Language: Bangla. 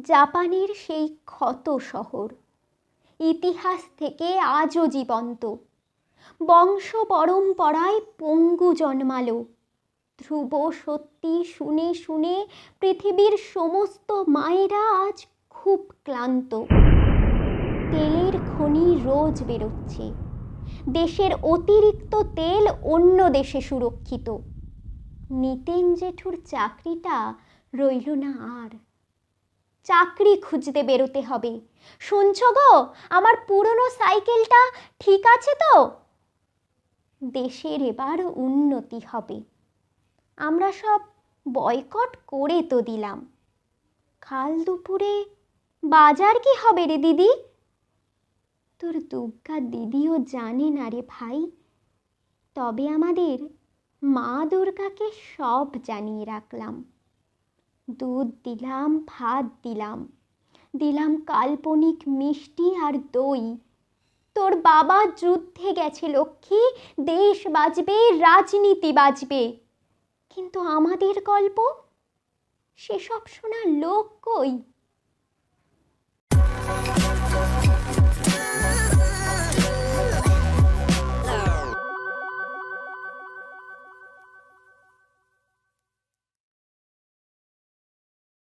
জাপানের সেই ক্ষত শহর ইতিহাস থেকে আজও জীবন্ত। বংশ পরম্পরায় পঙ্গু জন্মালো। ধ্রুব সত্যি শুনে শুনে পৃথিবীর সমস্ত মায়েরা আজ খুব ক্লান্ত। তেলের খনি রোজ বেরোচ্ছে। দেশের অতিরিক্ত তেল অন্য দেশে সুরক্ষিত। নিতেন জেঠুর চাকরিটা রইল না আর। চাকরি খুঁজতে বেরোতে হবে। শুনছ গো, আমার পুরনো সাইকেলটা ঠিক আছে তো? দেশের এবার উন্নতি হবে। আমরা সব বয়কট করে তো দিলাম। কাল দুপুরে বাজার কি হবে রে দিদি? তোর দুর্গা দিদিও জানে না রে ভাই। তবে আমাদের মা দুর্গাকে সব জানিয়ে রাখলাম। দুধ দিলাম, ভাত দিলাম, দিলাম কাল্পনিক মিষ্টি আর দই। তোর বাবা যুদ্ধে গেছে লক্ষ্মী, দেশ বাঁচবে, রাজনীতি বাঁচবে। কিন্তু আমাদের গল্প, সেসব শোনার লোক কই?